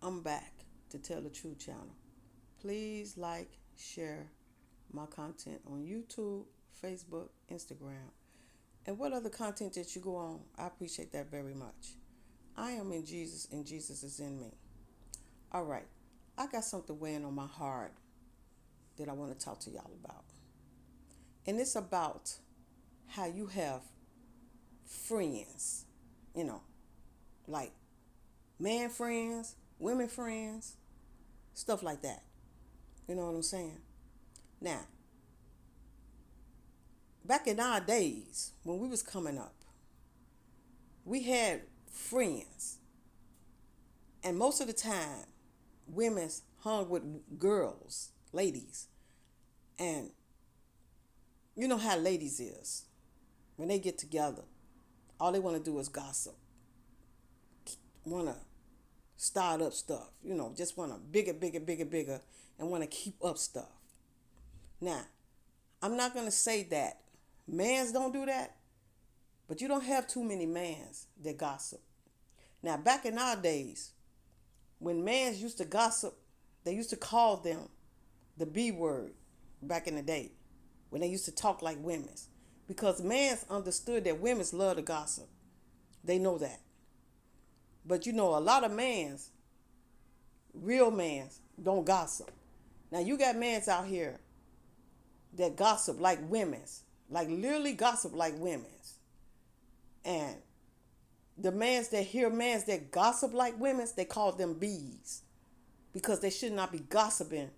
I'm back to Tell the Truth channel. Please like, share my content on YouTube, Facebook, Instagram, and what other content that you go on. I appreciate that very much. I am in Jesus and Jesus is in me. All right. I got something weighing on my heart that I want to talk to y'all about. And it's about how you have friends, you know, like man friends, women friends, stuff like that. You know what I'm saying? Now, back in our days when we was coming up, we had friends, and most of the time, women hung with girls, ladies, and you know how ladies is when they get together. All they want to do is gossip, want to start up stuff, just want to bigger, bigger, bigger, bigger, and want to keep up stuff. Now, I'm not going to say that mans don't do that, but you don't have too many mans that gossip. Now, back in our days, when mans used to gossip, they used to call them the B word back in the day when they used to talk like women's. Because mans understood that women's love to gossip. They know that. But a lot of mans, real mans, don't gossip. Now you got mans out here that gossip like women's, like literally gossip like women's. And the mans that hear mans that gossip like women's, they call them bees because they should not be gossiping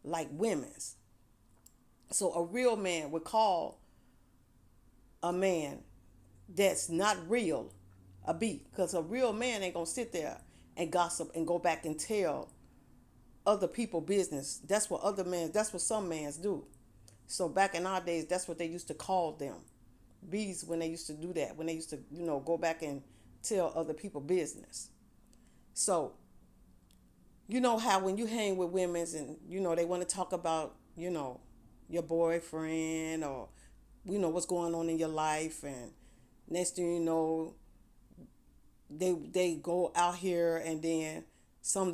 like women's. So a real man would call a man that's not real a bee, because a real man ain't gonna sit there and gossip and go back and tell other people business. That's what some mans do. So back in our days, that's what they used to call them, bees, when they used to do that, when they used to go back and tell other people business. So you know how when you hang with women's and they want to talk about your boyfriend, or what's going on in your life, and next thing you know, they go out here, and then some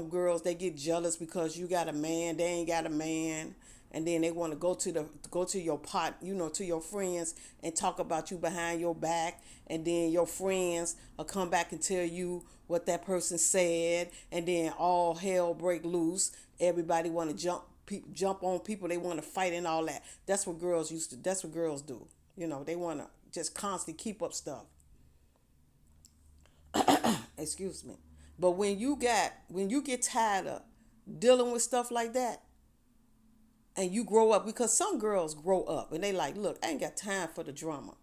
girls, they get jealous because you got a man, they ain't got a man, and then they want to go to your to your friends and talk about you behind your back, and then your friends will come back and tell you what that person said, and then all hell break loose. Everybody want to jump on people. They want to fight and all that. That's what girls do. They want to just constantly keep up stuff. Excuse me. But when you get tired of dealing with stuff like that, and you grow up, because some girls grow up and they like, look, I ain't got time for the drama.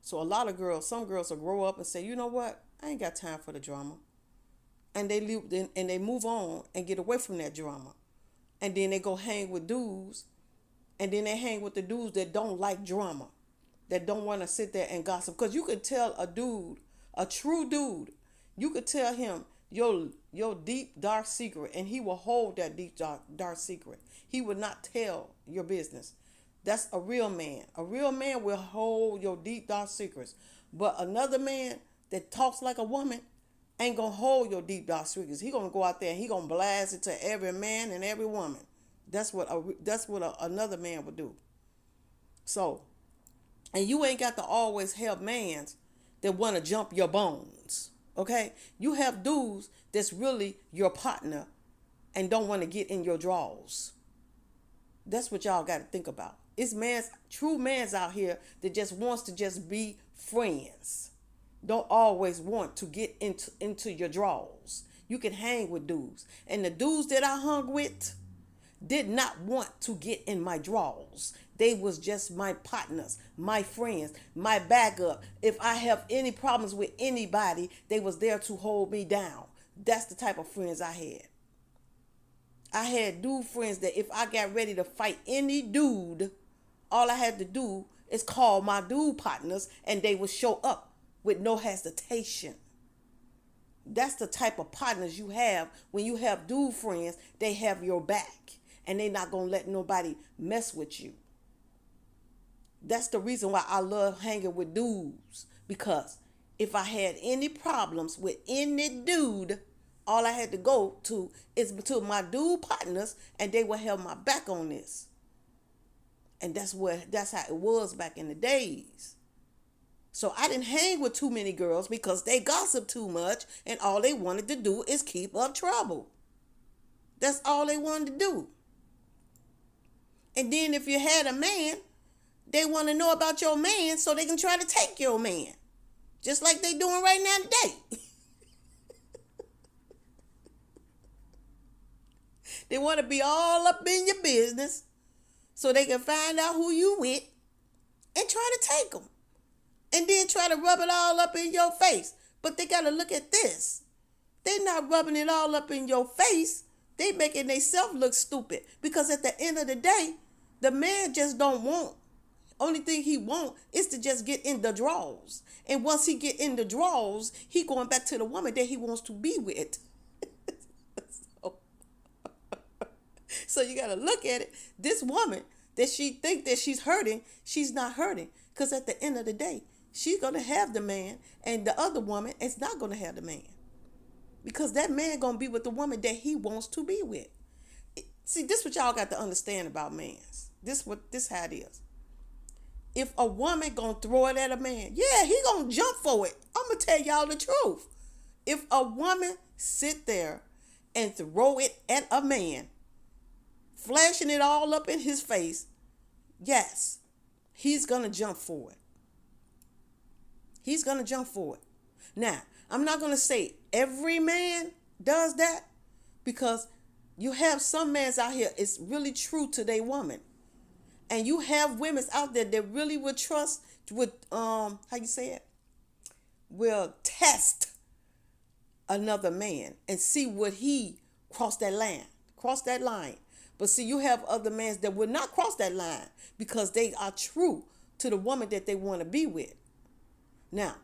So some girls will grow up and say, you know what, I ain't got time for the drama, and they move on and get away from that drama, and then they go hang with dudes, and then they hang with the dudes that don't like drama, that don't want to sit there and gossip. Because you could tell a true dude, you could tell him your deep dark secret, and he will hold that deep dark secret. He will not tell your business. That's a real man. A real man will hold your deep dark secrets. But another man that talks like a woman ain't gonna hold your deep dark secrets. He gonna go out there and he gonna blast it to every man and every woman. Another man would do. So, and you ain't got to always have mans that want to jump your bones. Okay? You have dudes that's really your partner and don't want to get in your drawers. That's what y'all got to think about. It's true mans out here that just wants to just be friends. Don't always want to get into your drawers. You can hang with dudes. And the dudes that I hung with did not want to get in my drawers. They was just my partners, my friends, my backup. If I have any problems with anybody, they was there to hold me down. That's the type of friends I had. I had dude friends that if I got ready to fight any dude, all I had to do is call my dude partners and they would show up with no hesitation. That's the type of partners you have when you have dude friends. They have your back and they not going to let nobody mess with you. That's the reason why I love hanging with dudes, because if I had any problems with any dude, All I had to go to is to my dude partners, and they would have my back on this. And that's how it was back in the days. So I didn't hang with too many girls because they gossip too much, and all they wanted to do is keep up trouble. That's all they wanted to do. And then if you had a man, they want to know about your man so they can try to take your man. Just like they doing right now today. They want to be all up in your business so they can find out who you with and try to take them. And then try to rub it all up in your face. But they got to look at this. They're not rubbing it all up in your face. They making themselves look stupid. Because at the end of the day, the man just don't want. Only thing he want is to just get in the draws. And once he get in the draws, he going back to the woman that he wants to be with. So you got to look at it. This woman that she think that she's hurting, she's not hurting. Because at the end of the day, she's going to have the man, and the other woman is not going to have the man. Because that man going to be with the woman that he wants to be with. See, this what y'all got to understand about mans. This how it is. If a woman going to throw it at a man, yeah, he going to jump for it. I'm going to tell y'all the truth. If a woman sit there and throw it at a man, flashing it all up in his face, yes, he's going to jump for it. He's going to jump for it. Now, I'm not going to say every man does that, because you have some men out here, it's really true to their woman. And you have women out there that really would trust, how you say it? Will test another man and see what he cross that line. But see, you have other men that will not cross that line because they are true to the woman that they want to be with. Now,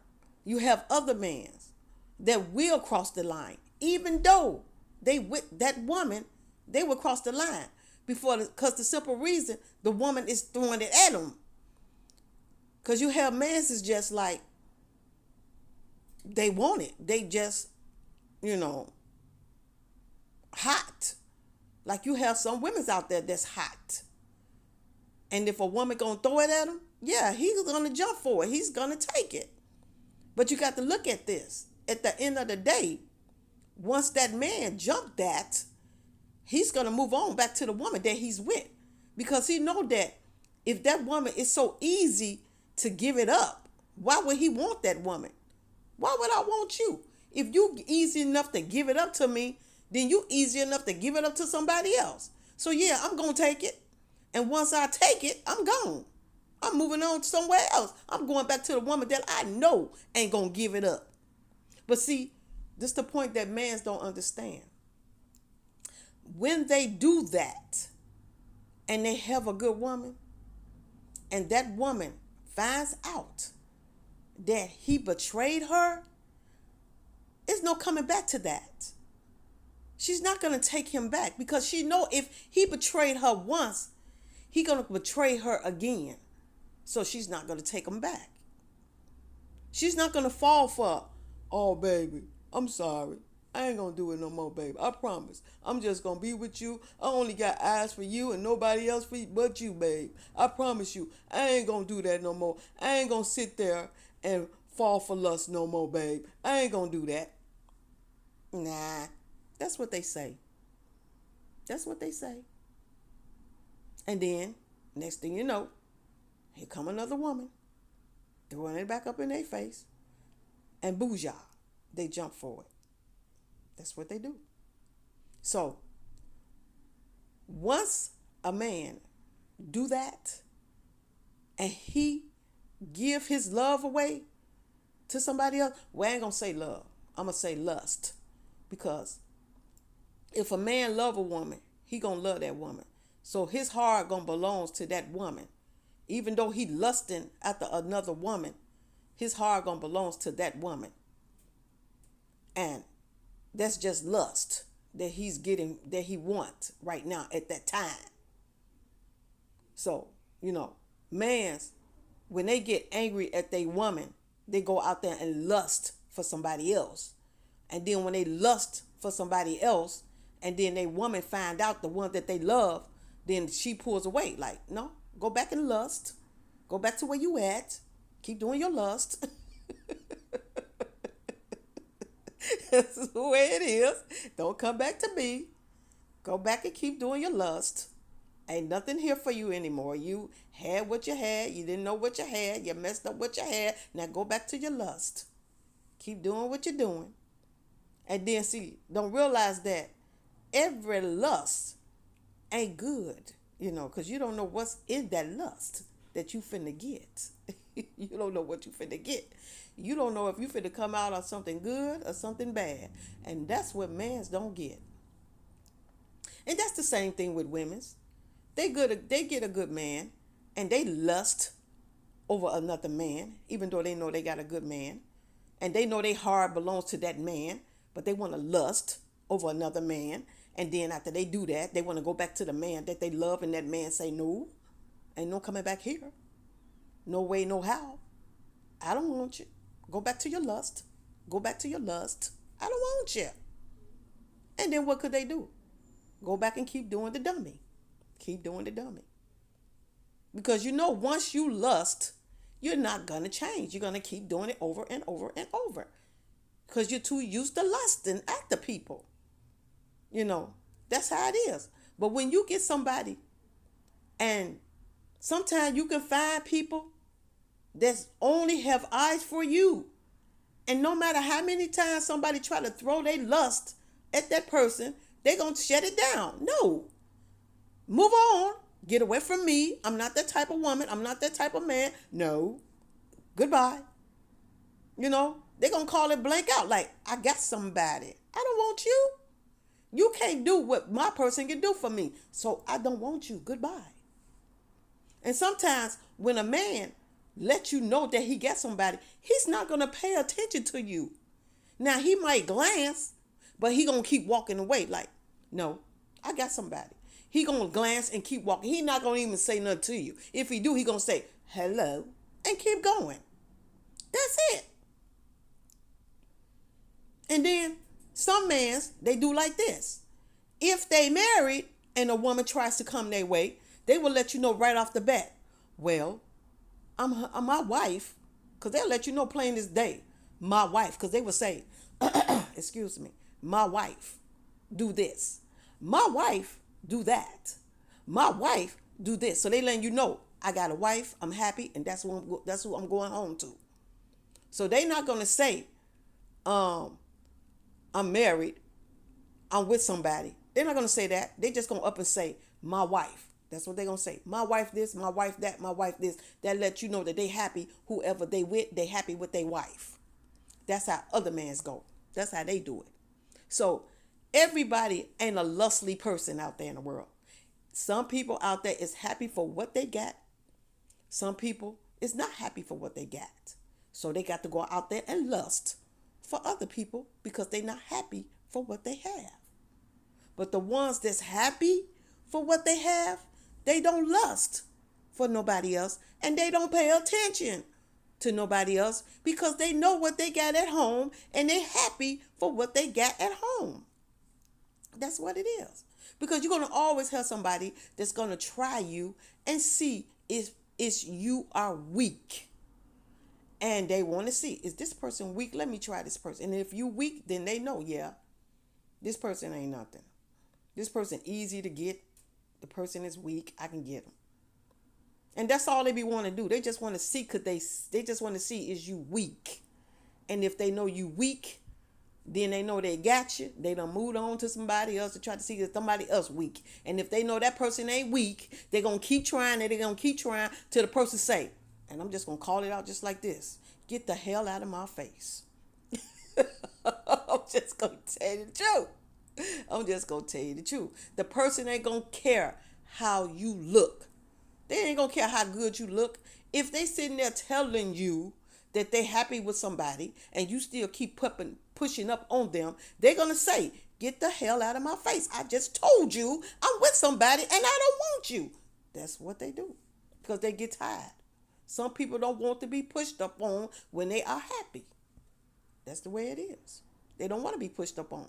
you have other men that will cross the line, even though they with that woman, they will cross the line because the simple reason the woman is throwing it at them. Because you have men is just like, they want it. They just, hot. Like you have some women out there that's hot. And if a woman gonna throw it at him, yeah, he's gonna jump for it. He's gonna take it. But you got to look at this. At the end of the day, once that man jumped that, he's gonna move on back to the woman that he's with. Because he know that if that woman is so easy to give it up, why would he want that woman? Why would I want you? If you easy enough to give it up to me, then you easy enough to give it up to somebody else. So yeah, I'm going to take it. And once I take it, I'm gone. I'm moving on to somewhere else. I'm going back to the woman that I know ain't going to give it up. But see, this is the point that mans don't understand. When they do that and they have a good woman, and that woman finds out that he betrayed her, there's no coming back to that. She's not going to take him back because she know if he betrayed her once, he going to betray her again. So she's not going to take him back. She's not going to fall for, oh, baby, I'm sorry. I ain't going to do it no more, baby. I promise. I'm just going to be with you. I only got eyes for you and nobody else for you but you, babe. I promise you. I ain't going to do that no more. I ain't going to sit there and fall for lust no more, babe. I ain't going to do that. Nah. That's what they say. That's what they say. And then, next thing you know, here come another woman, throwing it back up in their face, and booyah, they jump for it. That's what they do. So, once a man do that, and he give his love away to somebody else, well, I ain't gonna say love. I'm gonna say lust. Because if a man love a woman, he gonna love that woman. So his heart gonna belongs to that woman. Even though he lusting after another woman, his heart gonna belongs to that woman. And that's just lust that he's getting, that he wants right now at that time. So, mans, when they get angry at their woman, they go out there and lust for somebody else. And then when they lust for somebody else, and then they woman find out the one that they love, then she pulls away. Like, no, go back and lust. Go back to where you at. Keep doing your lust. That's the way it is. Don't come back to me. Go back and keep doing your lust. Ain't nothing here for you anymore. You had what you had. You didn't know what you had. You messed up what you had. Now go back to your lust. Keep doing what you're doing. And then see, don't realize that every lust ain't good, because you don't know what's in that lust that you finna get. You don't know what you finna get. You don't know if you finna come out of something good or something bad. And that's what mans don't get. And that's the same thing with women's. They get a good man and they lust over another man, even though they know they got a good man. And they know their heart belongs to that man, but they want to lust over another man. And then after they do that, they want to go back to the man that they love, and that man say, no, ain't no coming back here. No way, no how. I don't want you. Go back to your lust. Go back to your lust. I don't want you. And then what could they do? Go back and keep doing the dummy. Keep doing the dummy. Because once you lust, you're not going to change. You're going to keep doing it over and over and over. Because you're too used to lusting at the people. That's how it is. But when you get somebody, and sometimes you can find people that only have eyes for you. And no matter how many times somebody try to throw their lust at that person, they're going to shut it down. No. Move on. Get away from me. I'm not that type of woman. I'm not that type of man. No. Goodbye. They're going to call it blank out. Like, I got somebody. I don't want you. You can't do what my person can do for me. So I don't want you. Goodbye. And sometimes when a man lets you know that he got somebody, he's not going to pay attention to you. Now, he might glance, but he going to keep walking away. Like, no, I got somebody. He going to glance and keep walking. He not going to even say nothing to you. If he do, he going to say, hello, and keep going. That's it. And then some mans, they do like this. If they married and a woman tries to come their way, they will let you know right off the bat. Well, I'm my wife, because they'll let you know plain as day. My wife, because they will say, excuse me, my wife do this. My wife do that. My wife do this. So they letting you know, I got a wife, I'm happy, and that's who I'm going home to. So they not going to say, I'm married, I'm with somebody. They're not going to say that. They just going to up and say, my wife. That's what they're going to say. My wife this, my wife that, my wife this. That lets you know that they happy. Whoever they with, they happy with their wife. That's how other mans go. That's how they do it. So everybody ain't a lustly person out there in the world. Some people out there is happy for what they got. Some people is not happy for what they got. So they got to go out there and lust for other people because they're not happy for what they have. But the ones that's happy for what they have, they don't lust for nobody else, and they don't pay attention to nobody else because they know what they got at home and they're happy for what they got at home. That's what it is. Because you're going to always have somebody that's going to try you and see if you are weak. And they want to see, is this person weak? Let me try this person. And if you weak, then they know, yeah, this person ain't nothing. This person easy to get. The person is weak. I can get them. And that's all they be want to do. They just want to see, because they just want to see, is you weak? And if they know you weak, then they know they got you. They done moved on to somebody else to try to see if somebody else weak. And if they know that person ain't weak, they're going to keep trying, and they're going to keep trying till the person say, and I'm just going to call it out just like this, get the hell out of my face. I'm just going to tell you the truth. I'm just going to tell you the truth. The person ain't going to care how you look. They ain't going to care how good you look. If they sitting there telling you that they happy with somebody and you still keep pushing up on them, they're going to say, get the hell out of my face. I just told you I'm with somebody and I don't want you. That's what they do because they get tired. Some people don't want to be pushed up on when they are happy. That's the way it is. They don't want to be pushed up on.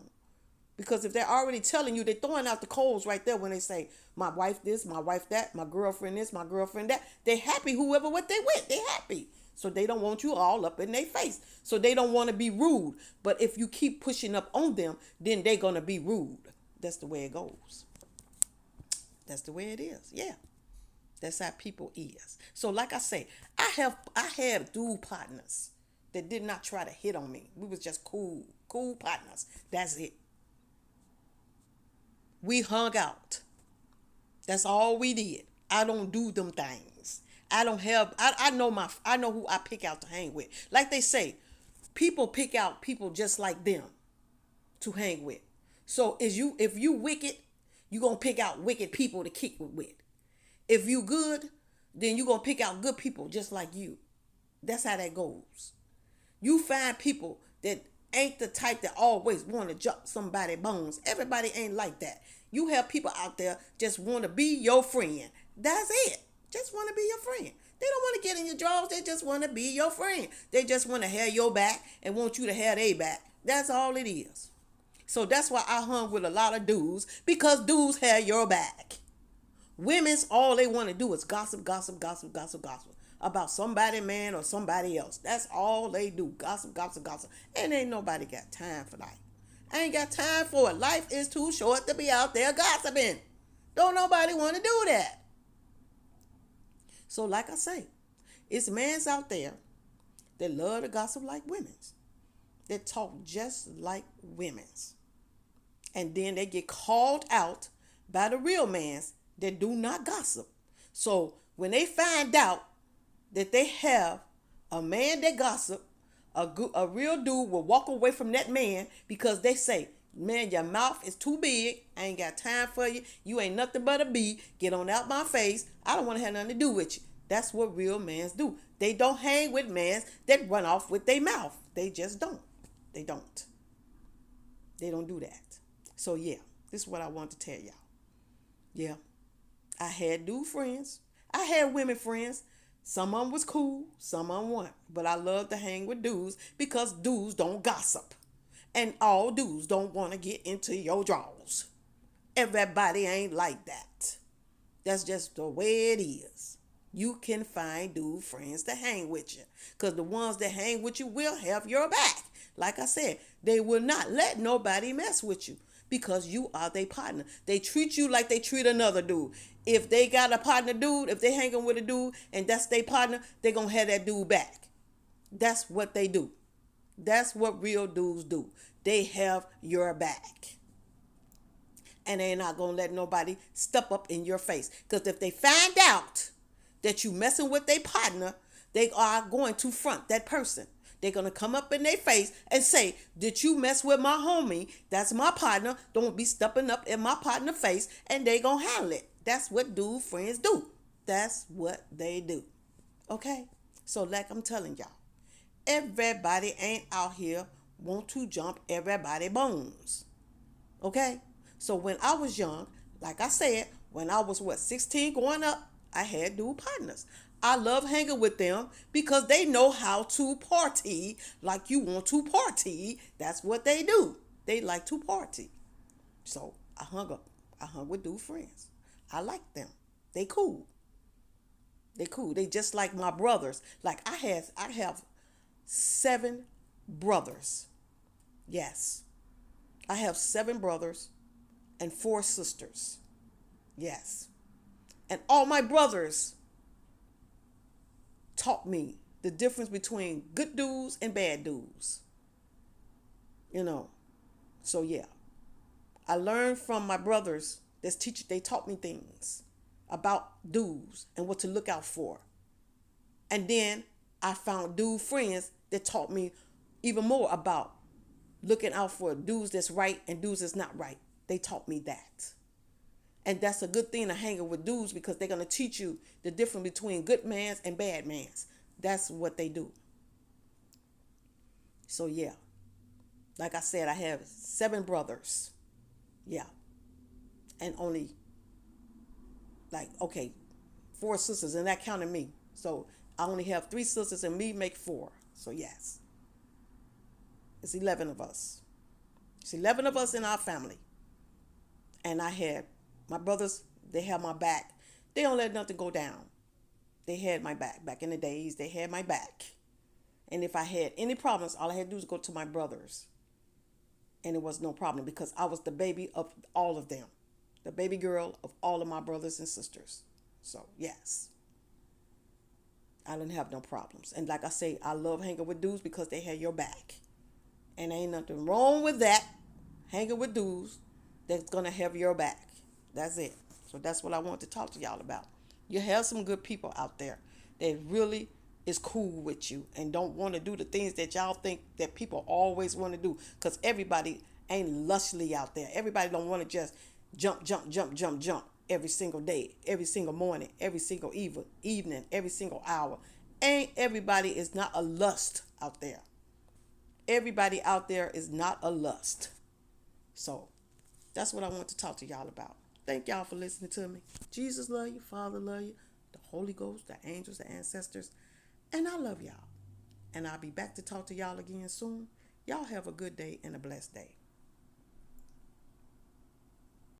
Because if they're already telling you, they're throwing out the coals right there when they say, my wife this, my wife that, my girlfriend this, my girlfriend that. They happy whoever what they with. They happy. So they don't want you all up in their face. So they don't want to be rude. But if you keep pushing up on them, then they're going to be rude. That's the way it goes. That's the way it is. Yeah. That's how people is. So like I say, I have dude partners that did not try to hit on me. We was just cool partners. That's it. We hung out. That's all we did. I don't do them things. I don't have I know who I pick out to hang with. Like they say, people pick out people just like them to hang with. So if you wicked, you gonna pick out wicked people to kick with. If you good, then you gonna pick out good people just like you. That's how that goes. You find people that ain't the type that always want to jump somebody's bones. Everybody ain't like that. You have people out there just want to be your friend. That's it. Just want to be your friend. They don't want to get in your drawers. They just want to be your friend. They just want to have your back and want you to have their back. That's all it is. So that's why I hung with a lot of dudes, because dudes have your back. Women's all they want to do is gossip about somebody, man, or somebody else. That's all they do. Gossip. And ain't nobody got time for that. I ain't got time for it. Life is too short to be out there gossiping. Don't nobody want to do that. So like I say, it's mans out there that love to gossip like women's. That talk just like women's. And then they get called out by the real mans that do not gossip. So when they find out that they have a man that gossip, a real dude will walk away from that man because they say, man, your mouth is too big. I ain't got time for you. You ain't nothing but a bee. Get on out my face. I don't want to have nothing to do with you. That's what real mans do. They don't hang with mans that run off with their mouth. They just don't. They don't. They don't do that. So yeah, this is what I want to tell y'all. Yeah, I had dude friends. I had women friends. Some of them was cool, some of them weren't. But I love to hang with dudes because dudes don't gossip. And all dudes don't want to get into your drawers. Everybody ain't like that. That's just the way it is. You can find dude friends to hang with you. Because the ones that hang with you will have your back. Like I said, they will not let nobody mess with you because you are their partner. They treat you like they treat another dude. If they got a partner dude, if they hanging with a dude and that's their partner, they going to have that dude back. That's what they do. That's what real dudes do. They have your back. And they're not going to let nobody step up in your face. Because if they find out that you messing with their partner, they are going to front that person. They're going to come up in their face and say, did you mess with my homie? That's my partner. Don't be stepping up in my partner's face. And they going to handle it. That's what dude friends do. That's what they do. Okay? So like I'm telling y'all, everybody ain't out here want to jump everybody's bones. Okay? So when I was young, like I said, when I was 16 going up, I had dude partners. I love hanging with them because they know how to party like you want to party. That's what they do. They like to party. So I hung with dude friends. I like them. They cool. They cool. They just like my brothers. Like I have 7 brothers. Yes. I have 7 brothers and 4 sisters. Yes. And all my brothers taught me the difference between good dudes and bad dudes. You know. So yeah. I learned from my brothers they taught me things about dudes and what to look out for. And then I found dude friends that taught me even more about looking out for dudes that's right and dudes that's not right. They taught me that. And that's a good thing to hang with dudes because they're going to teach you the difference between good mans and bad mans. That's what they do. So yeah. Like I said, I have 7 brothers. Yeah. And only 4 sisters, and that counted me. So I only have 3 sisters and me make 4. So yes. It's 11 of us. It's 11 of us in our family. And I had my brothers, they had my back. They don't let nothing go down. They had my back. Back in the days, they had my back. And if I had any problems, all I had to do was go to my brothers. And it was no problem because I was the baby of all of them. The baby girl of all of my brothers and sisters. So, yes, I didn't have no problems. And like I say, I love hanging with dudes because they had your back. And ain't nothing wrong with that. Hanging with dudes that's going to have your back. That's it. So that's what I want to talk to y'all about. You have some good people out there that really is cool with you and don't want to do the things that y'all think that people always want to do. Because everybody ain't lustly out there. Everybody don't want to just jump, jump, jump, jump, jump every single day, every single morning, every single evening, every single hour. Ain't everybody is not a lust out there. Everybody out there is not a lust. So that's what I want to talk to y'all about. Thank y'all for listening to me. Jesus love you. Father love you. The Holy Ghost, the angels, the ancestors. And I love y'all. And I'll be back to talk to y'all again soon. Y'all have a good day and a blessed day.